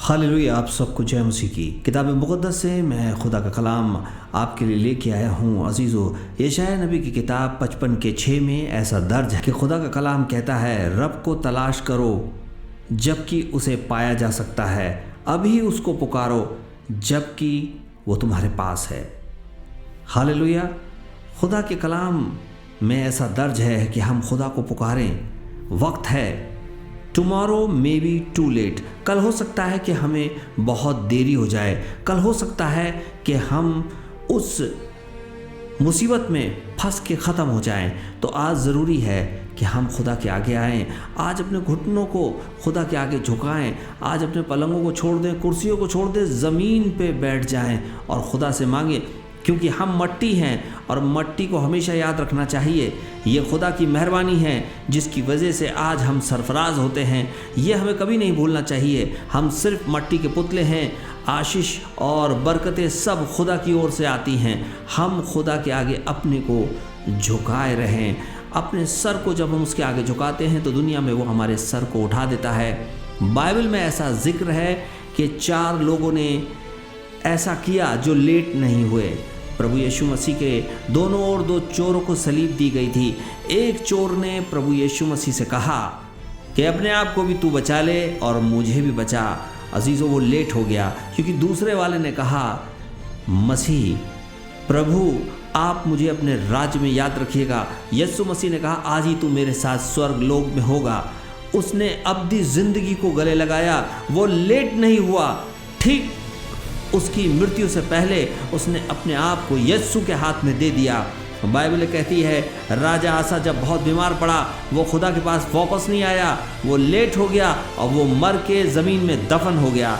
Hallelujah. आप सबको जय मसीह की। किताब मुक़द्दस से मैं खुदा का कलाम आपके लिए लेके आया हूँ। अजीज़ो, यशायाह नबी की किताब 55:6 में ऐसा दर्ज है कि खुदा का कलाम कहता है, रब को तलाश करो जबकि उसे पाया जा सकता है, अभी उसको पुकारो जबकि वो तुम्हारे पास है। हालेलुया। खुदा के कलाम में ऐसा दर्ज है कि हम खुदा को पुकारें। वक्त है, tomorrow may be too late. कल हो सकता है कि हमें बहुत देरी हो जाए, कल हो सकता है कि हम उस मुसीबत में फंस के ख़त्म हो जाएं। तो आज ज़रूरी है कि हम खुदा के आगे आएं। आज अपने घुटनों को खुदा के आगे झुकाएं। आज अपने पलंगों को छोड़ दें, कुर्सियों को छोड़ दें, ज़मीन पे बैठ जाएं और खुदा से मांगें, क्योंकि हम मट्टी हैं और मट्टी को हमेशा याद रखना चाहिए। ये खुदा की मेहरबानी है जिसकी वजह से आज हम सरफराज होते हैं। ये हमें कभी नहीं भूलना चाहिए। हम सिर्फ मट्टी के पुतले हैं। आशीष और बरकतें सब खुदा की ओर से आती हैं। हम खुदा के आगे अपने को झुकाए रहें। अपने सर को जब हम उसके आगे झुकाते हैं तो दुनिया में वो हमारे सर को उठा देता है। बाइबल में ऐसा जिक्र है कि 4 लोगों ने ऐसा किया जो लेट नहीं हुए। प्रभु यीशु मसीह के दोनों ओर 2 चोरों को सलीब दी गई थी। एक चोर ने प्रभु यीशु मसीह से कहा कि अपने आप को भी तू बचा ले और मुझे भी बचा। अजीज़ों, वो लेट हो गया क्योंकि दूसरे वाले ने कहा, मसीह प्रभु आप मुझे अपने राज्य में याद रखिएगा। यीशु मसीह ने कहा, आज ही तू मेरे साथ स्वर्ग लोक में होगा। उसने अब्दी ज़िंदगी को गले लगाया। वो लेट नहीं हुआ। ठीक उसकी मृत्यु से पहले उसने अपने आप को यीशु के हाथ में दे दिया। बाइबल कहती है, राजा आसा जब बहुत बीमार पड़ा, वो खुदा के पास वापस नहीं आया, वो लेट हो गया और वो मर के ज़मीन में दफन हो गया।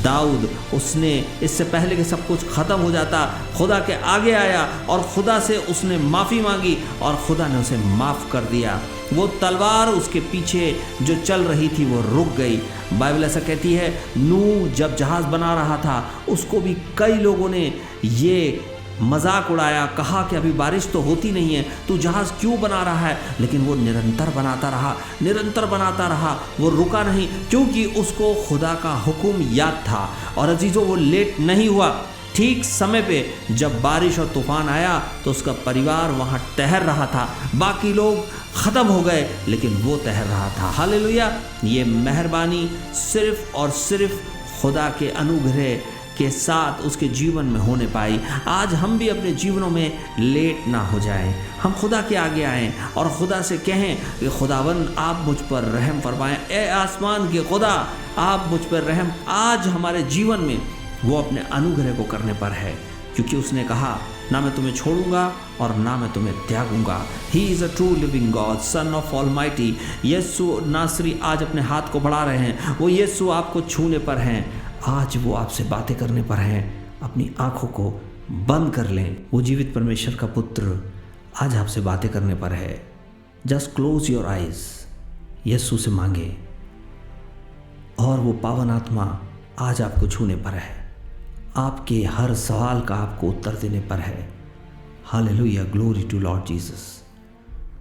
दाऊद, उसने इससे पहले कि सब कुछ ख़त्म हो जाता, खुदा के आगे आया और खुदा से उसने माफ़ी मांगी और खुदा ने उसे माफ़ कर दिया। वो तलवार उसके पीछे जो चल रही थी वो रुक गई। बाइबल ऐसा कहती है, नूह जब जहाज़ बना रहा था उसको भी कई लोगों ने ये मजाक उड़ाया, कहा कि अभी बारिश तो होती नहीं है, तू जहाज़ क्यों बना रहा है। लेकिन वो निरंतर बनाता रहा, निरंतर बनाता रहा, वो रुका नहीं, क्योंकि उसको खुदा का हुक्म याद था। और अजीज़ों, वो लेट नहीं हुआ। ठीक समय पे जब बारिश और तूफान आया तो उसका परिवार वहाँ ठहर रहा था। बाकी लोग ख़त्म हो गए लेकिन वो ठहर रहा था। हालेलुया। ये मेहरबानी सिर्फ़ और सिर्फ खुदा के अनुग्रह के साथ उसके जीवन में होने पाई। आज हम भी अपने जीवनों में लेट ना हो जाएं। हम खुदा के आगे आएं और खुदा से कहें कि खुदावंद आप मुझ पर रहम फरमाएं। ए आसमान के खुदा, आप मुझ पर रहम। आज हमारे जीवन में वो अपने अनुग्रह को करने पर है, क्योंकि उसने कहा, ना मैं तुम्हें छोड़ूंगा और ना मैं तुम्हें त्यागूंगा। He is a true living God, son of almighty. यीशु नासरी आज अपने हाथ को बढ़ा रहे हैं। वो यीशु आपको छूने पर हैं। आज वो आपसे बातें करने पर हैं। अपनी आंखों को बंद कर लें। वो जीवित परमेश्वर का पुत्र आज आपसे बातें करने पर है। Just close your eyes. यीशु से मांगे और वो पावन आत्मा आज आपको छूने पर है। आपके हर सवाल का आपको उत्तर देने पर है। Hallelujah, glory to Lord Jesus.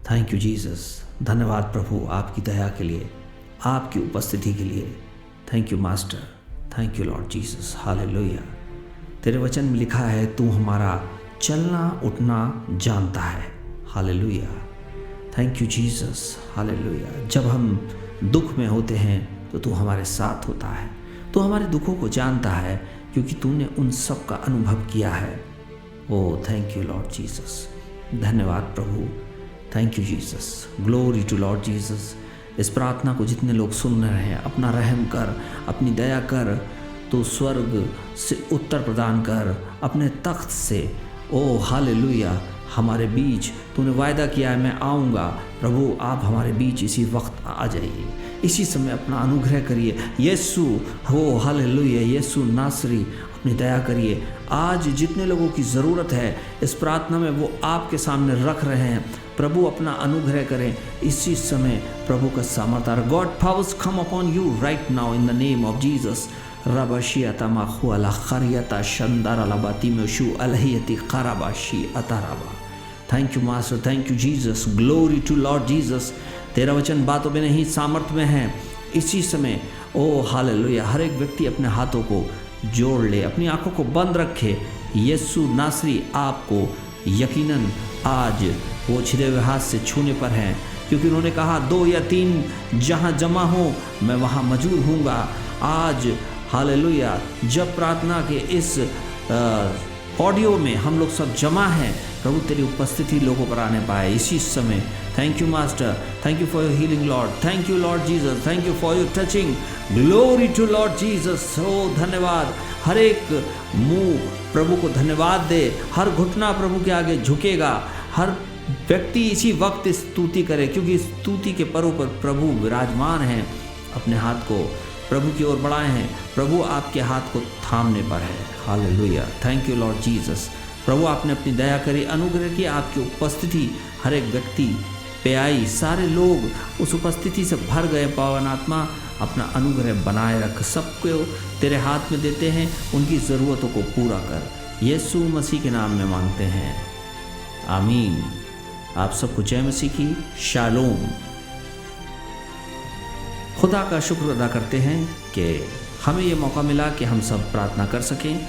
Thank you Jesus. धन्यवाद प्रभु आपकी दया के लिए, आपकी उपस्थिति के लिए। Thank you master, thank you Lord Jesus. Hallelujah. तेरे वचन में लिखा है, तू हमारा चलना उठना जानता है। Hallelujah. Thank you Jesus. Hallelujah. जब हम दुख में होते हैं तो तू हमारे साथ होता है। तू हमारे दुखों को जानता है क्योंकि तूने उन सब का अनुभव किया है। Oh thank you Lord Jesus. धन्यवाद प्रभु। Thank you Jesus. Glory to Lord Jesus. इस प्रार्थना को जितने लोग सुन रहे हैं, अपना रहम कर, अपनी दया कर। तो स्वर्ग से उत्तर प्रदान कर अपने तख्त से। Oh hallelujah. हमारे बीच तूने वायदा किया है, मैं आऊँगा। प्रभु आप हमारे बीच इसी वक्त आ जाइए, इसी समय अपना अनुग्रह करिए। यीशु हो हालेलुया। यीशु नासरी अपनी दया करिए। आज जितने लोगों की ज़रूरत है इस प्रार्थना में वो आपके सामने रख रहे हैं। प्रभु अपना अनुग्रह करें इसी समय। प्रभु का सामर्थ्य, God powers come upon you right now in the name of Jesus. रबाशियता माखु अला खरियता शंदार अलाबाती में शू अलहियती खराबाशी अताराबा। Thank you master, thank you Jesus. Glory to Lord Jesus. तेरा वचन बातों में नहीं सामर्थ में है। इसी समय ओ हालेलुया, हर एक व्यक्ति अपने हाथों को जोड़ ले, अपनी आंखों को बंद रखे। यीशु नासरी आपको यकीनन आज वो छिदे हुए हाथ से छूने पर हैं, क्योंकि उन्होंने कहा 2 या 3 जहाँ जमा हो मैं वहाँ मौजूद हूँगा। आज हालेलुया, जब प्रार्थना के इस ऑडियो में हम लोग सब जमा हैं, प्रभु तेरी उपस्थिति लोगों पर आने पाए इसी समय। Thank you master, thank you for your healing Lord, thank you Lord Jesus, thank you for your touching, glory to Lord Jesus. ओ धन्यवाद। हर एक मुंह प्रभु को धन्यवाद दे, हर घुटना प्रभु के आगे झुकेगा, हर व्यक्ति इसी वक्त स्तुति करे, क्योंकि स्तुति के पर्व पर प्रभु विराजमान हैं। अपने हाथ को प्रभु की ओर बढ़ाए हैं, प्रभु आपके हाथ को थामने पर है। Hallelujah, thank you Lord Jesus. प्रभु आपने अपनी दया करी, अनुग्रह की, आपकी उपस्थिति हर एक व्यक्ति पे आई, सारे लोग उस उपस्थिति से भर गए। पावन आत्मा अपना अनुग्रह बनाए रख, सबको तेरे हाथ में देते हैं, उनकी ज़रूरतों को पूरा कर। यीशु मसीह के नाम में मांगते हैं, आमीन। आप सबको जय मसीह की शालोम। खुदा का शुक्र अदा करते हैं कि हमें ये मौका मिला कि हम सब प्रार्थना कर सकें।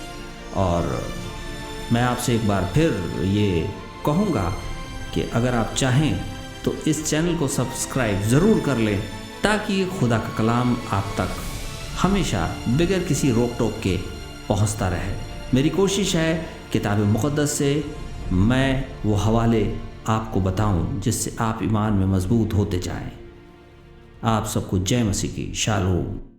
और मैं आपसे एक बार फिर ये कहूँगा कि अगर आप चाहें तो इस चैनल को सब्सक्राइब ज़रूर कर लें, ताकि खुदा का कलाम आप तक हमेशा बगैर किसी रोक टोक के पहुँचता रहे। मेरी कोशिश है किताब मुक़द्दस से मैं वो हवाले आपको बताऊं जिससे आप ईमान में मजबूत होते जाएं। आप सबको जय मसीह की शालोम।